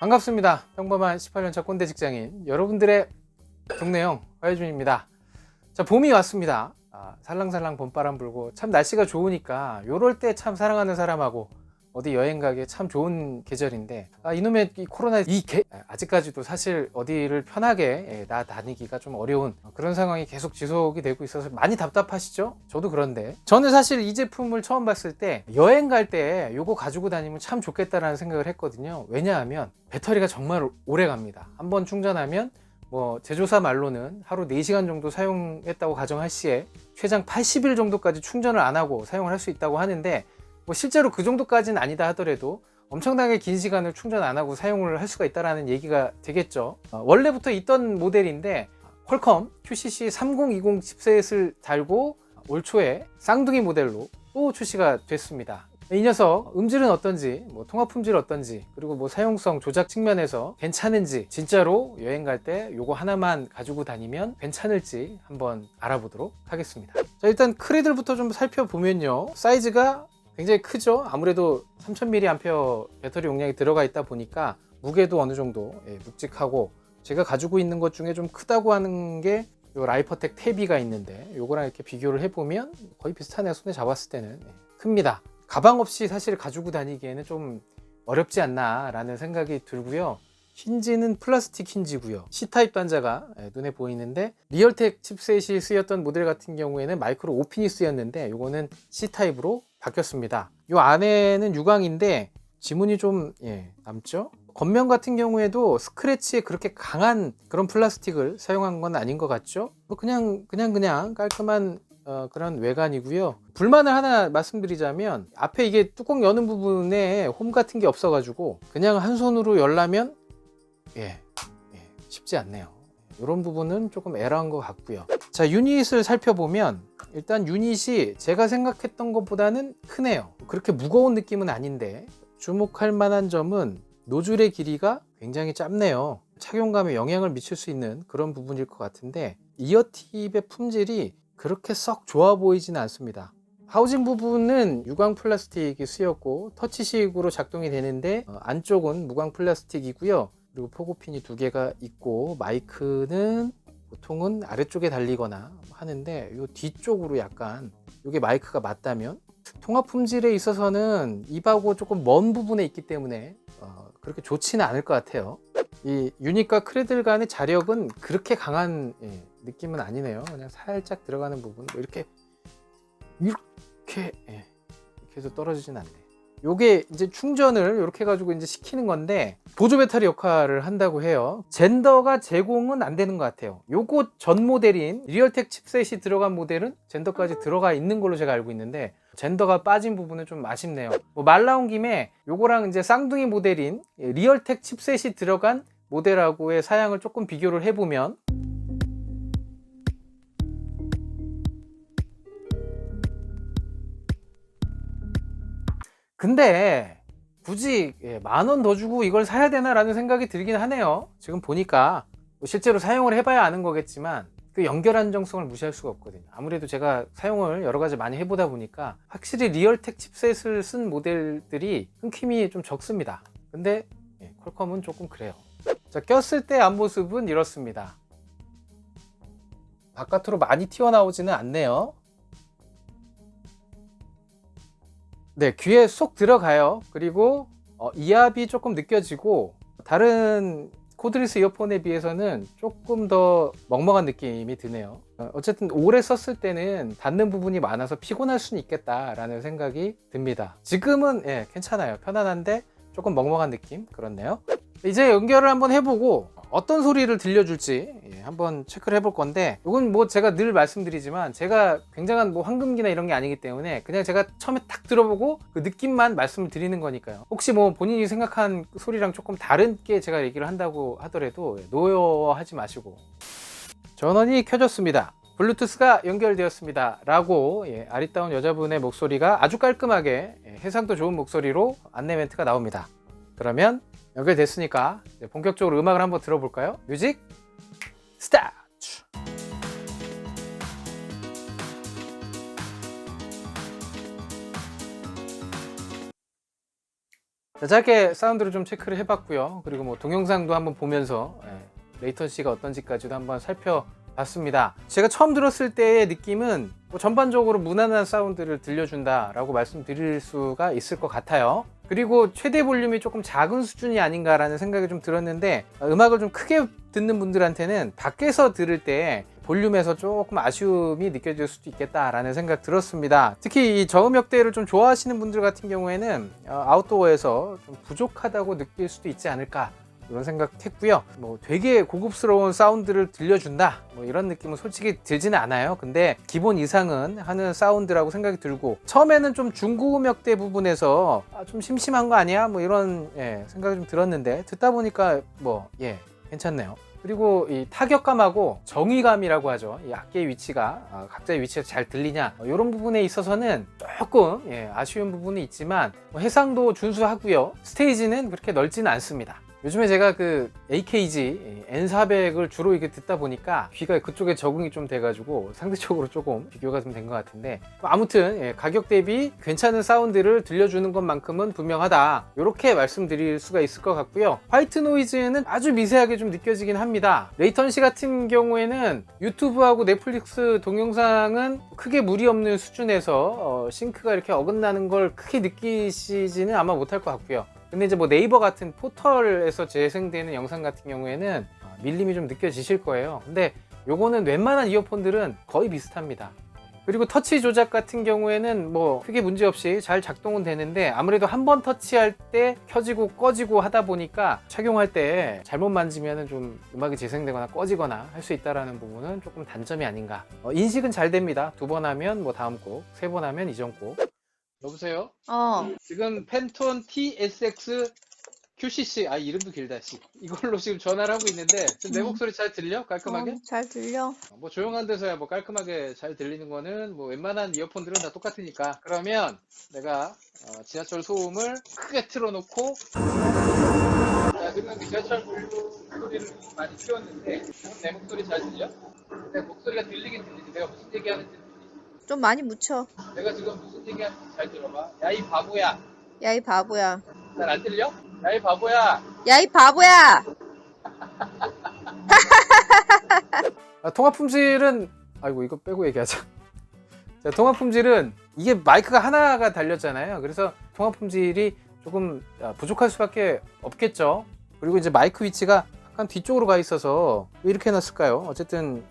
반갑습니다. 평범한 18년차 꼰대 직장인 여러분들의 동네형 화혜준입니다. 자, 봄이 왔습니다. 살랑살랑 봄바람 불고 참 날씨가 좋으니까 요럴 때 참 사랑하는 사람하고 어디 여행 가기 참 좋은 계절인데 이놈의 이 코로나 아직까지도 사실 어디를 편하게 다니기가 좀 어려운 그런 상황이 계속 지속이 되고 있어서 많이 답답하시죠? 저도 그런데 저는 사실 이 제품을 처음 봤을 때 여행 갈 때 요거 가지고 다니면 참 좋겠다라는 생각을 했거든요. 왜냐하면 배터리가 정말 오래 갑니다. 한번 충전하면 뭐 제조사 말로는 하루 4시간 정도 사용했다고 가정할 시에 최장 80일 정도까지 충전을 안 하고 사용을 할 수 있다고 하는데 뭐 실제로 그 정도까지는 아니다 하더라도 엄청나게 긴 시간을 충전 안 하고 사용을 할 수가 있다는 얘기가 되겠죠. 원래부터 있던 모델인데 퀄컴 QCC 3020 칩셋을 달고 올 초에 쌍둥이 모델로 또 출시가 됐습니다. 이 녀석 음질은 어떤지, 뭐 통합 품질 어떤지, 그리고 뭐 사용성 조작 측면에서 괜찮은지, 진짜로 여행 갈 때 요거 하나만 가지고 다니면 괜찮을지 한번 알아보도록 하겠습니다. 자, 일단 크리들부터 좀 살펴보면요, 사이즈가 굉장히 크죠. 아무래도 3000mAh 배터리 용량이 들어가 있다 보니까 무게도 어느 정도 묵직하고, 제가 가지고 있는 것 중에 좀 크다고 하는 게 요 라이퍼텍 태비가 있는데 요거랑 이렇게 비교를 해보면 거의 비슷하네요. 손에 잡았을 때는 큽니다. 가방 없이 사실 가지고 다니기에는 좀 어렵지 않나 라는 생각이 들고요. 힌지는 플라스틱 힌지고요. C타입 단자가 눈에 보이는데, 리얼텍 칩셋이 쓰였던 모델 같은 경우에는 마이크로 5핀이 쓰였는데 요거는 C타입으로 바뀌었습니다. 요 안에는 유광인데 지문이 좀 남죠? 겉면 같은 경우에도 스크래치에 그렇게 강한 그런 플라스틱을 사용한 건 아닌 것 같죠? 그냥 깔끔한 그런 외관이고요. 불만을 하나 말씀드리자면, 앞에 이게 뚜껑 여는 부분에 홈 같은 게 없어 가지고 그냥 한 손으로 열려면 쉽지 않네요. 이런 부분은 조금 애러한 것 같고요. 자, 유닛을 살펴보면 일단 유닛이 제가 생각했던 것보다는 크네요. 그렇게 무거운 느낌은 아닌데, 주목할 만한 점은 노즐의 길이가 굉장히 짧네요. 착용감에 영향을 미칠 수 있는 그런 부분일 것 같은데, 이어팁의 품질이 그렇게 썩 좋아 보이지는 않습니다. 하우징 부분은 유광 플라스틱이 쓰였고 터치식으로 작동이 되는데, 안쪽은 무광 플라스틱이고요. 그리고 포고핀이 2개가 있고, 마이크는 보통은 아래쪽에 달리거나 하는데 이 뒤쪽으로 약간 이게 마이크가 맞다면, 통합 품질에 있어서는 입하고 조금 먼 부분에 있기 때문에 그렇게 좋지는 않을 것 같아요. 이 유닛과 크레들 간의 자력은 그렇게 강한 느낌은 아니네요. 그냥 살짝 들어가는 부분, 뭐 이렇게 해서 떨어지진 않네. 요게 이제 충전을 이렇게 해가지고 이제 시키는 건데 보조 배터리 역할을 한다고 해요. 젠더가 제공은 안 되는 것 같아요. 요거 전 모델인 리얼텍 칩셋이 들어간 모델은 젠더까지 들어가 있는 걸로 제가 알고 있는데, 젠더가 빠진 부분은 좀 아쉽네요. 뭐 말 나온 김에 요거랑 이제 쌍둥이 모델인 리얼텍 칩셋이 들어간 모델하고의 사양을 조금 비교를 해보면, 근데 굳이 10,000원 더 주고 이걸 사야 되나 라는 생각이 들긴 하네요. 지금 보니까 뭐 실제로 사용을 해봐야 아는 거겠지만 그 연결 안정성을 무시할 수가 없거든요. 아무래도 제가 사용을 여러 가지 많이 해보다 보니까 확실히 리얼텍 칩셋을 쓴 모델들이 끊김이 좀 적습니다. 근데 퀄컴은 조금 그래요. 자, 꼈을 때 앞모습은 이렇습니다. 바깥으로 많이 튀어나오지는 않네요. 네, 귀에 쏙 들어가요. 그리고 이압이 조금 느껴지고, 다른 코드리스 이어폰에 비해서는 조금 더 먹먹한 느낌이 드네요. 어쨌든 오래 썼을 때는 닿는 부분이 많아서 피곤할 수는 있겠다라는 생각이 듭니다. 지금은 괜찮아요. 편안한데 조금 먹먹한 느낌, 그렇네요. 이제 연결을 한번 해보고 어떤 소리를 들려줄지 한번 체크를 해볼 건데, 이건 뭐 제가 늘 말씀드리지만 제가 굉장한 뭐 황금기나 이런 게 아니기 때문에 그냥 제가 처음에 딱 들어보고 그 느낌만 말씀을 드리는 거니까요. 혹시 뭐 본인이 생각한 소리랑 조금 다르게 제가 얘기를 한다고 하더라도 노여워하지 마시고. 전원이 켜졌습니다. 블루투스가 연결되었습니다 라고 아리따운 여자분의 목소리가 아주 깔끔하게 해상도 좋은 목소리로 안내 멘트가 나옵니다. 그러면 연결됐으니까 본격적으로 음악을 한번 들어볼까요? 뮤직 스타트! 자, 짧게 사운드를 좀 체크를 해봤고요. 그리고 뭐 동영상도 한번 보면서 레이턴시가 어떤지까지도 한번 살펴봤습니다. 제가 처음 들었을 때의 느낌은 뭐 전반적으로 무난한 사운드를 들려준다라고 말씀드릴 수가 있을 것 같아요. 그리고 최대 볼륨이 조금 작은 수준이 아닌가라는 생각이 좀 들었는데, 음악을 좀 크게 듣는 분들한테는 밖에서 들을 때 볼륨에서 조금 아쉬움이 느껴질 수도 있겠다라는 생각 들었습니다. 특히 이 저음역대를 좀 좋아하시는 분들 같은 경우에는 아웃도어에서 좀 부족하다고 느낄 수도 있지 않을까, 이런 생각했고요. 뭐 되게 고급스러운 사운드를 들려준다, 뭐 이런 느낌은 솔직히 들지는 않아요. 근데 기본 이상은 하는 사운드라고 생각이 들고, 처음에는 좀 중고음역대 부분에서 좀 심심한 거 아니야? 뭐 이런 생각이 좀 들었는데, 듣다 보니까 괜찮네요. 그리고 이 타격감하고 정의감이라고 하죠. 이 악기의 위치가 각자의 위치에서 잘 들리냐, 이런 부분에 있어서는 조금 아쉬운 부분이 있지만 해상도 준수하고요. 스테이지는 그렇게 넓지는 않습니다. 요즘에 제가 그 AKG N400을 주로 이렇게 듣다 보니까 귀가 그쪽에 적응이 좀 돼가지고 상대적으로 조금 비교가 좀 된 것 같은데, 아무튼 가격 대비 괜찮은 사운드를 들려주는 것만큼은 분명하다, 이렇게 말씀드릴 수가 있을 것 같고요. 화이트 노이즈는 아주 미세하게 좀 느껴지긴 합니다. 레이턴시 같은 경우에는 유튜브하고 넷플릭스 동영상은 크게 무리 없는 수준에서 싱크가 이렇게 어긋나는 걸 크게 느끼시지는 아마 못할 것 같고요. 근데 이제 뭐 네이버 같은 포털에서 재생되는 영상 같은 경우에는 밀림이 좀 느껴지실 거예요. 근데 요거는 웬만한 이어폰들은 거의 비슷합니다. 그리고 터치 조작 같은 경우에는 뭐 크게 문제 없이 잘 작동은 되는데, 아무래도 한번 터치할 때 켜지고 꺼지고 하다 보니까 착용할 때 잘못 만지면 좀 음악이 재생되거나 꺼지거나 할 수 있다는 부분은 조금 단점이 아닌가. 인식은 잘 됩니다. 2번 하면 뭐 다음 곡, 3번 하면 이전 곡. 여보세요? 지금 펜톤 TSX QCC, 이름도 길다, 씨. 이걸로 지금 전화를 하고 있는데, 지금 내 목소리 잘 들려? 깔끔하게? 잘 들려. 뭐 조용한 데서야 뭐 깔끔하게 잘 들리는 거는 뭐 웬만한 이어폰들은 다 똑같으니까. 그러면 내가 지하철 소음을 크게 틀어놓고, 자, 지금 지하철 소리를 많이 키웠는데, 지금 내 목소리 잘 들려? 내 목소리가 들리긴 들리지. 내가 무슨 얘기하는지 들리지? 좀 많이 묻혀. 내가 지금 무슨 얘기하는지 잘 들어봐. 야, 이 바보야. 야, 이 바보야. 잘 안 들려? 야, 이 바보야. 야, 이 바보야! 통화 품질은, 아이고, 이거 빼고 얘기하자. 자, 통화 품질은 이게 마이크가 하나가 달렸잖아요. 그래서 통화 품질이 조금 부족할 수밖에 없겠죠. 그리고 이제 마이크 위치가 약간 뒤쪽으로 가 있어서 왜 이렇게 해놨을까요? 어쨌든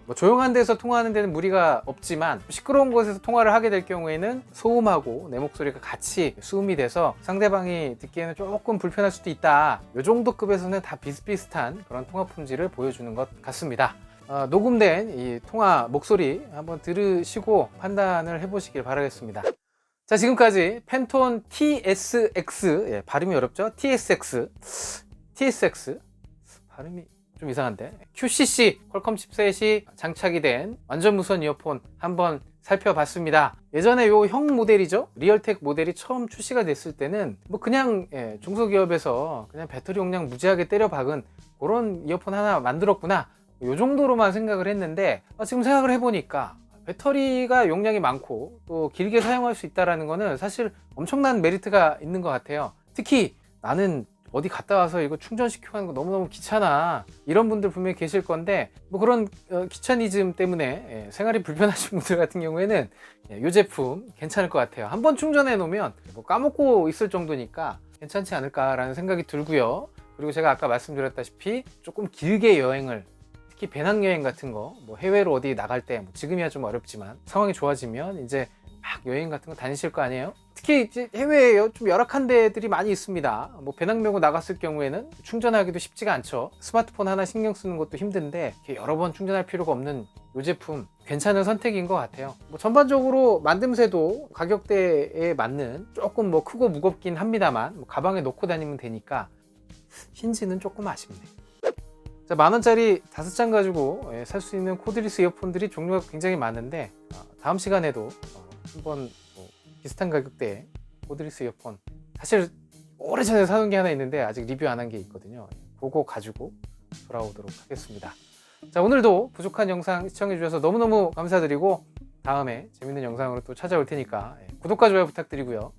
뭐 조용한 데서 통화하는 데는 무리가 없지만, 시끄러운 곳에서 통화를 하게 될 경우에는 소음하고 내 목소리가 같이 수음이 돼서 상대방이 듣기에는 조금 불편할 수도 있다. 이 정도 급에서는 다 비슷비슷한 그런 통화 품질을 보여주는 것 같습니다. 녹음된 이 통화 목소리 한번 들으시고 판단을 해보시길 바라겠습니다. 자, 지금까지 펜톤 TSX, 발음이 어렵죠? TSX 발음이 좀 이상한데, QCC 퀄컴 칩셋이 장착이 된 완전 무선 이어폰 한번 살펴봤습니다. 예전에 요 형 모델이죠, 리얼텍 모델이 처음 출시가 됐을 때는 뭐 그냥 중소기업에서 그냥 배터리 용량 무지하게 때려 박은 그런 이어폰 하나 만들었구나, 요 정도로만 생각을 했는데, 지금 생각을 해보니까 배터리가 용량이 많고 또 길게 사용할 수 있다는 거는 사실 엄청난 메리트가 있는 것 같아요. 특히 나는 어디 갔다 와서 이거 충전시키고 하는 거 너무너무 귀찮아, 이런 분들 분명히 계실 건데, 뭐 그런 귀차니즘 때문에 생활이 불편하신 분들 같은 경우에는 이 제품 괜찮을 것 같아요. 한번 충전해 놓으면 뭐 까먹고 있을 정도니까 괜찮지 않을까라는 생각이 들고요. 그리고 제가 아까 말씀드렸다시피 조금 길게 여행을, 특히 배낭여행 같은 거, 뭐 해외로 어디 나갈 때, 뭐 지금이야 좀 어렵지만 상황이 좋아지면 이제 막 여행 같은 거 다니실 거 아니에요? 특히 이제 해외에 좀 열악한 데들이 많이 있습니다. 뭐 배낭 메고 나갔을 경우에는 충전하기도 쉽지가 않죠. 스마트폰 하나 신경 쓰는 것도 힘든데, 이렇게 여러 번 충전할 필요가 없는 이 제품 괜찮은 선택인 것 같아요. 뭐 전반적으로 만듦새도 가격대에 맞는, 조금 뭐 크고 무겁긴 합니다만 뭐 가방에 넣고 다니면 되니까 힌지는 조금 아쉽네. 자, 만원짜리 5장 가지고 살 수 있는 코드리스 이어폰들이 종류가 굉장히 많은데, 다음 시간에도 한번 비슷한 가격대에 코드리스 이어폰, 사실 오래전에 사놓은 게 하나 있는데 아직 리뷰 안 한 게 있거든요. 그거 가지고 돌아오도록 하겠습니다. 자, 오늘도 부족한 영상 시청해 주셔서 너무너무 감사드리고, 다음에 재밌는 영상으로 또 찾아올 테니까 구독과 좋아요 부탁드리고요.